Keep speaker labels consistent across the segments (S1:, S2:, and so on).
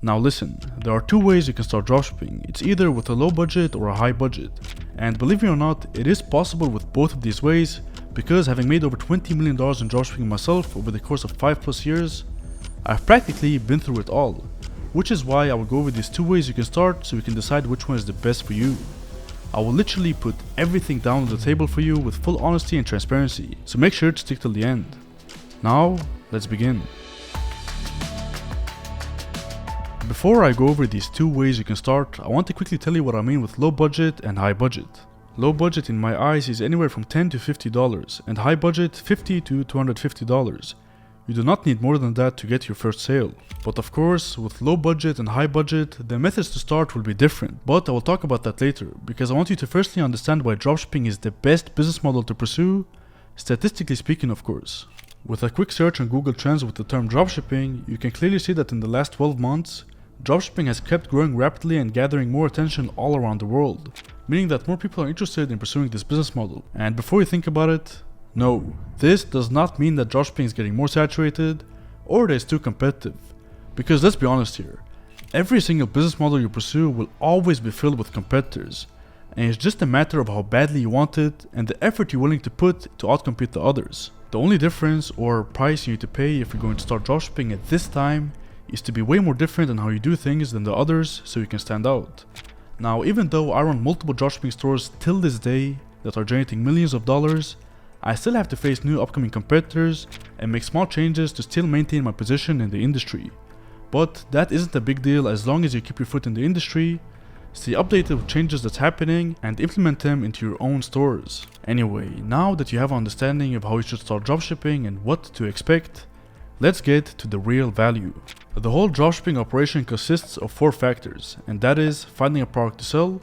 S1: Now listen, there are two ways you can start dropshipping. It's either with a low budget or a high budget. And believe me or not, it is possible with both of these ways, because having made over $20 million in dropshipping myself over the course of 5+ years, I've practically been through it all. Which is why I will go over these two ways you can start so you can decide which one is the best for you. I will literally put everything down on the table for you with full honesty and transparency, so make sure to stick till the end. Now, let's begin. Before I go over these two ways you can start, I want to quickly tell you what I mean with low budget and high budget. Low budget in my eyes is anywhere from $10 to $50, and high budget $50 to $250. You do not need more than that to get your first sale. But of course, with low budget and high budget, the methods to start will be different, but I will talk about that later, because I want you to firstly understand why dropshipping is the best business model to pursue, statistically speaking of course. With a quick search on Google Trends with the term dropshipping, you can clearly see that in the last 12 months, dropshipping has kept growing rapidly and gathering more attention all around the world, meaning that more people are interested in pursuing this business model. And before you think about it, no, this does not mean that dropshipping is getting more saturated or that it's too competitive. Because let's be honest here, every single business model you pursue will always be filled with competitors, and it's just a matter of how badly you want it and the effort you're willing to put to outcompete the others. The only difference or price you need to pay if you're going to start dropshipping at this time is to be way more different in how you do things than the others so you can stand out. Now, even though I run multiple dropshipping stores till this day that are generating millions of dollars, I still have to face new upcoming competitors and make small changes to still maintain my position in the industry. But that isn't a big deal as long as you keep your foot in the industry, stay updated with changes that's happening, and implement them into your own stores. Anyway, now that you have an understanding of how you should start dropshipping and what to expect, let's get to the real value. The whole dropshipping operation consists of 4 factors, and that is finding a product to sell,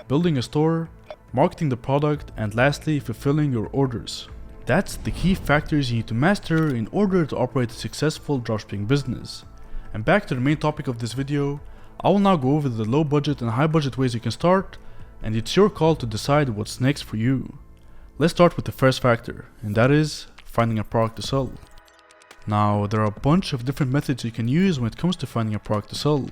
S1: building a store, marketing the product, and lastly, fulfilling your orders. That's the key factors you need to master in order to operate a successful dropshipping business. And back to the main topic of this video, I will now go over the low budget and high budget ways you can start, and it's your call to decide what's next for you. Let's start with the first factor, and that is finding a product to sell. Now, there are a bunch of different methods you can use when it comes to finding a product to sell.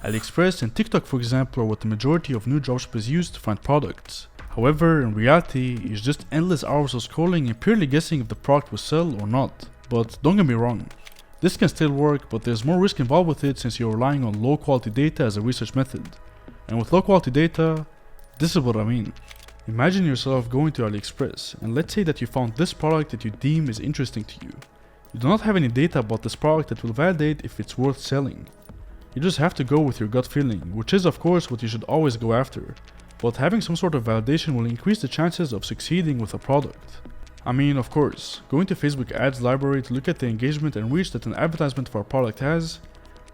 S1: AliExpress and TikTok, for example, are what the majority of new dropshippers use to find products. However, in reality, it's just endless hours of scrolling and purely guessing if the product will sell or not. But don't get me wrong, this can still work, but there's more risk involved with it since you're relying on low quality data as a research method. And with low quality data, this is what I mean. Imagine yourself going to AliExpress, and let's say that you found this product that you deem is interesting to you. You do not have any data about this product that will validate if it's worth selling. You just have to go with your gut feeling, which is of course what you should always go after. But having some sort of validation will increase the chances of succeeding with a product. I mean, of course, going to Facebook ads library to look at the engagement and reach that an advertisement for a product has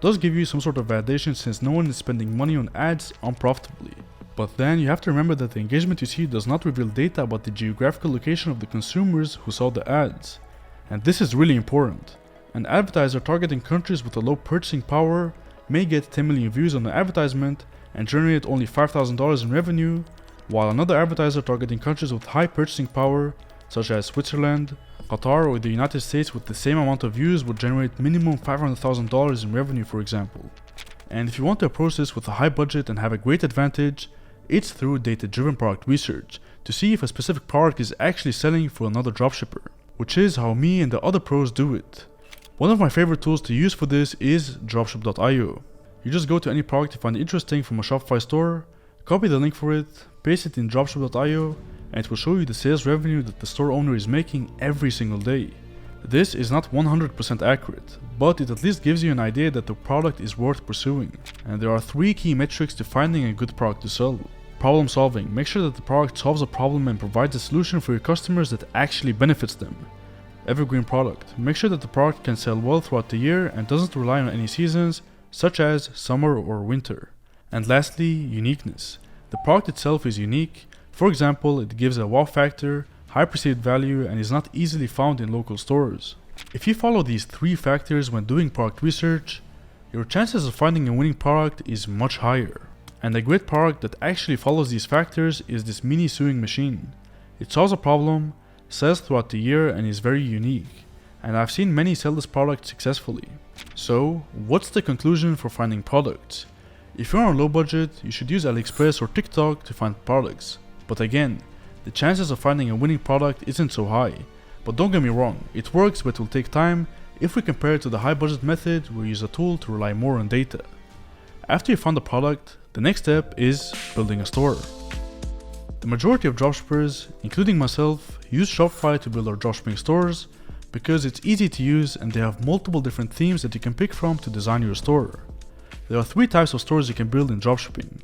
S1: does give you some sort of validation since no one is spending money on ads unprofitably. But then you have to remember that the engagement you see does not reveal data about the geographical location of the consumers who saw the ads. And this is really important. An advertiser targeting countries with a low purchasing power may get 10 million views on the advertisement and generate only $5,000 in revenue, while another advertiser targeting countries with high purchasing power, such as Switzerland, Qatar, or the United States with the same amount of views would generate minimum $500,000 in revenue, for example. And if you want to approach this with a high budget and have a great advantage, it's through data-driven product research to see if a specific product is actually selling for another dropshipper, which is how me and the other pros do it. One of my favorite tools to use for this is dropship.io. You just go to any product you find interesting from a Shopify store, copy the link for it, paste it in dropship.io, and it will show you the sales revenue that the store owner is making every single day. This is not 100% accurate, but it at least gives you an idea that the product is worth pursuing. And there are 3 key metrics to finding a good product to sell. Problem solving. Make sure that the product solves a problem and provides a solution for your customers that actually benefits them. Evergreen product. Make sure that the product can sell well throughout the year and doesn't rely on any seasons, such as summer or winter. And lastly, uniqueness. The product itself is unique. For example, it gives a wow factor, high perceived value, and is not easily found in local stores. If you follow these 3 factors when doing product research, your chances of finding a winning product is much higher. And a great product that actually follows these factors is this mini sewing machine. It solves a problem, sells throughout the year, and is very unique. and I've seen many sell this product successfully. So, what's the conclusion for finding products? If you're on a low budget, you should use AliExpress or TikTok to find products. But again, the chances of finding a winning product isn't so high. But don't get me wrong, it works, but it will take time if we compare it to the high budget method where you use a tool to rely more on data. After you found the product, the next step is building a store. The majority of dropshippers, including myself, use Shopify to build our dropshipping stores because it's easy to use and they have multiple different themes that you can pick from to design your store. There are 3 types of stores you can build in dropshipping: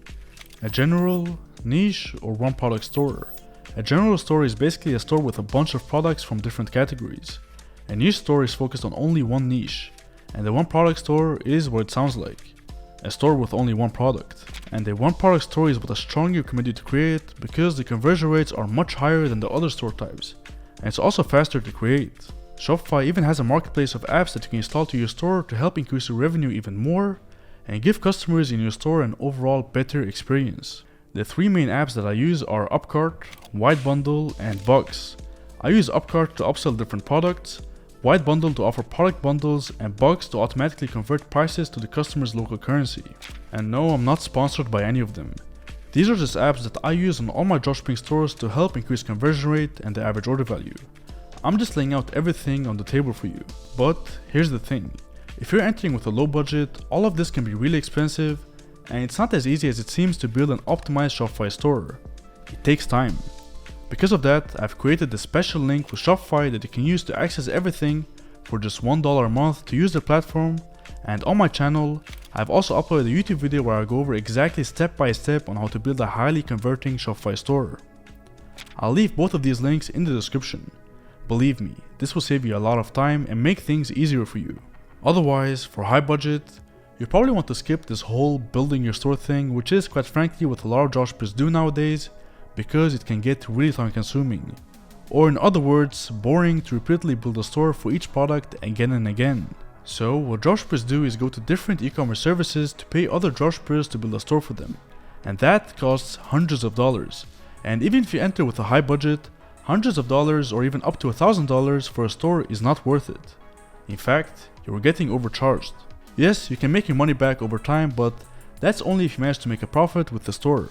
S1: a general, niche, or one product store. A general store is basically a store with a bunch of products from different categories. A niche store is focused on only one niche, and the one product store is what it sounds like: a store with only one product. And a one product store is what a strong recommend you to create because the conversion rates are much higher than the other store types, and it's also faster to create. Shopify even has a marketplace of apps that you can install to your store to help increase your revenue even more and give customers in your store an overall better experience. The 3 main apps that I use are Upcart, White Bundle, and Box. I use Upcart to upsell different products, White Bundle to offer product bundles, and Box to automatically convert prices to the customer's local currency. And no, I'm not sponsored by any of them. These are just apps that I use on all my dropshipping stores to help increase conversion rate and the average order value. I'm just laying out everything on the table for you. But here's the thing. If you're entering with a low budget, all of this can be really expensive, and it's not as easy as it seems to build an optimized Shopify store. It takes time. Because of that, I've created a special link with Shopify that you can use to access everything for just $1 a month to use the platform, and on my channel, I've also uploaded a YouTube video where I go over exactly step by step on how to build a highly converting Shopify store. I'll leave both of these links in the description. Believe me, this will save you a lot of time and make things easier for you. Otherwise, for high budget, you probably want to skip this whole building your store thing, which is quite frankly what a lot of dropshippers do nowadays, because it can get really time consuming. Or in other words, boring to repeatedly build a store for each product again and again. So what dropshippers do is go to different e-commerce services to pay other dropshippers to build a store for them. And that costs hundreds of dollars. And even if you enter with a high budget, hundreds of dollars or even up to $1,000 for a store is not worth it. In fact, you're getting overcharged. Yes, you can make your money back over time, but that's only if you manage to make a profit with the store.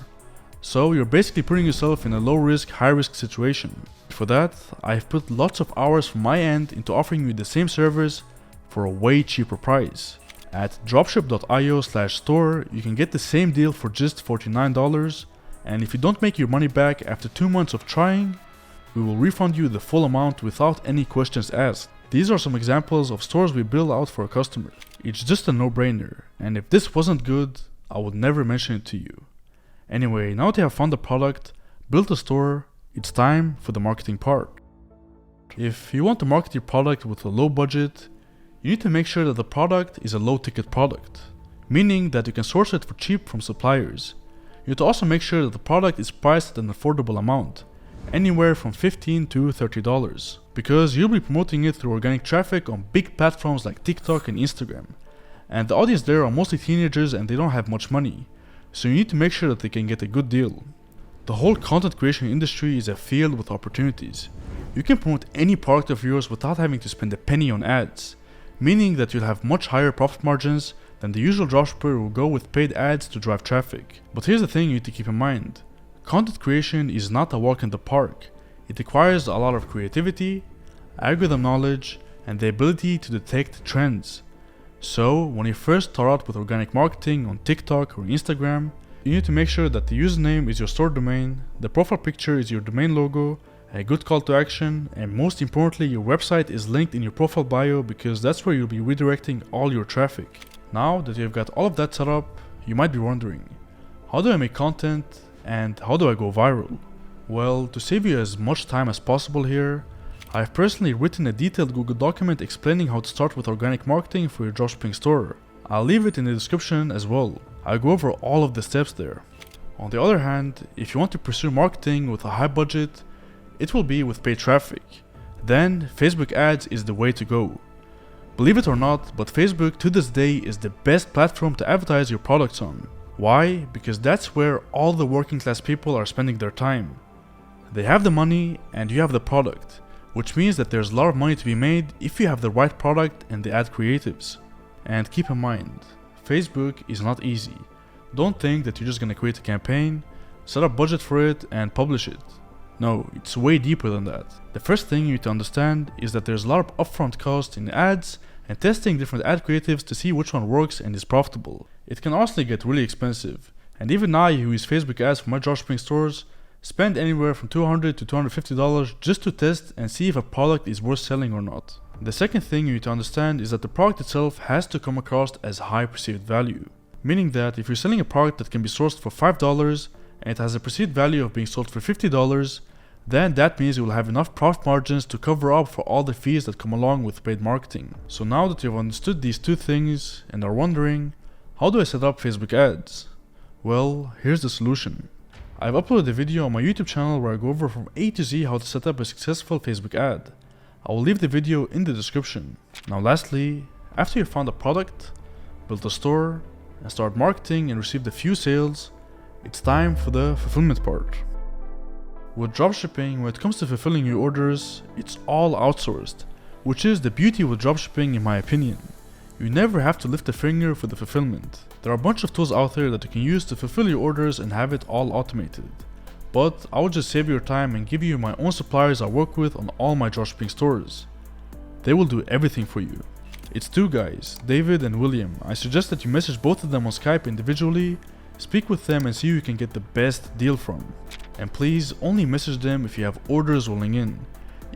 S1: So you're basically putting yourself in a low risk, high risk situation. For that, I've put lots of hours from my end into offering you the same service for a way cheaper price. At dropship.io/store, you can get the same deal for just $49, and if you don't make your money back after 2 months of trying, we will refund you the full amount without any questions asked. These are some examples of stores we build out for a customer. It's just a no-brainer, and if this wasn't good, I would never mention it to you. Anyway, now that you have found the product, built a store, it's time for the marketing part. If you want to market your product with a low budget, you need to make sure that the product is a low-ticket product, meaning that you can source it for cheap from suppliers. You need to also make sure that the product is priced at an affordable amount, anywhere from $15 to $30, because you'll be promoting it through organic traffic on big platforms like TikTok and Instagram. And the audience there are mostly teenagers and they don't have much money, so you need to make sure that they can get a good deal. The whole content creation industry is a field with opportunities. You can promote any product of yours without having to spend a penny on ads, meaning that you'll have much higher profit margins than the usual dropshipper who will go with paid ads to drive traffic. But here's the thing you need to keep in mind. Content creation is not a walk in the park. It requires a lot of creativity, algorithm knowledge, and the ability to detect trends. So, when you first start out with organic marketing on TikTok or Instagram, you need to make sure that the username is your store domain, the profile picture is your domain logo, a good call to action, and most importantly, your website is linked in your profile bio because that's where you'll be redirecting all your traffic. Now that you've got all of that set up, you might be wondering, how do I make content and how do I go viral? Well, to save you as much time as possible here, I've personally written a detailed Google document explaining how to start with organic marketing for your dropshipping store. I'll leave it in the description as well. I'll go over all of the steps there. On the other hand, if you want to pursue marketing with a high budget, it will be with paid traffic. Then Facebook ads is the way to go. Believe it or not, but Facebook to this day is the best platform to advertise your products on. Why? Because that's where all the working class people are spending their time. They have the money and you have the product, which means that there's a lot of money to be made if you have the right product and the ad creatives. And keep in mind, Facebook is not easy. Don't think that you're just gonna create a campaign, set up budget for it, and publish it. No, it's way deeper than that. The first thing you need to understand is that there's a lot of upfront cost in ads and testing different ad creatives to see which one works and is profitable. It can honestly get really expensive, and even I, who use Facebook ads for my dropshipping stores, spend anywhere from $200 to $250 just to test and see if a product is worth selling or not. The second thing you need to understand is that the product itself has to come across as high perceived value, meaning that if you're selling a product that can be sourced for $5 and it has a perceived value of being sold for $50, then that means you will have enough profit margins to cover up for all the fees that come along with paid marketing. So now that you've understood these two things and are wondering, how do I set up Facebook ads? Well, here's the solution. I've uploaded a video on my YouTube channel where I go over from A to Z how to set up a successful Facebook ad. I will leave the video in the description. Now lastly, after you've found a product, built a store, and start marketing and received a few sales, it's time for the fulfillment part. With dropshipping, when it comes to fulfilling your orders, it's all outsourced, which is the beauty with dropshipping in my opinion. You never have to lift a finger for the fulfillment. There are a bunch of tools out there that you can use to fulfill your orders and have it all automated. But I will just save your time and give you my own suppliers I work with on all my dropshipping stores. They will do everything for you. It's two guys, David and William. I suggest that you message both of them on Skype individually, speak with them and see who you can get the best deal from. And please only message them if you have orders rolling in.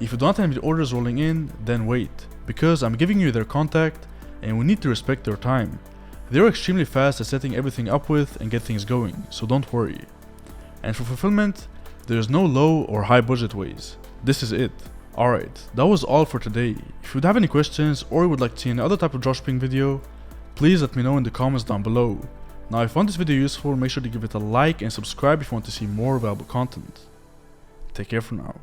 S1: If you don't have any orders rolling in, then wait, because I'm giving you their contact and we need to respect their time. They're extremely fast at setting everything up with and get things going, so don't worry. And for fulfillment, there's no low or high budget ways. This is it. Alright, that was all for today. If you would have any questions or you would like to see any other type of dropshipping video, please let me know in the comments down below. Now if you found this video useful, make sure to give it a like and subscribe if you want to see more valuable content. Take care for now.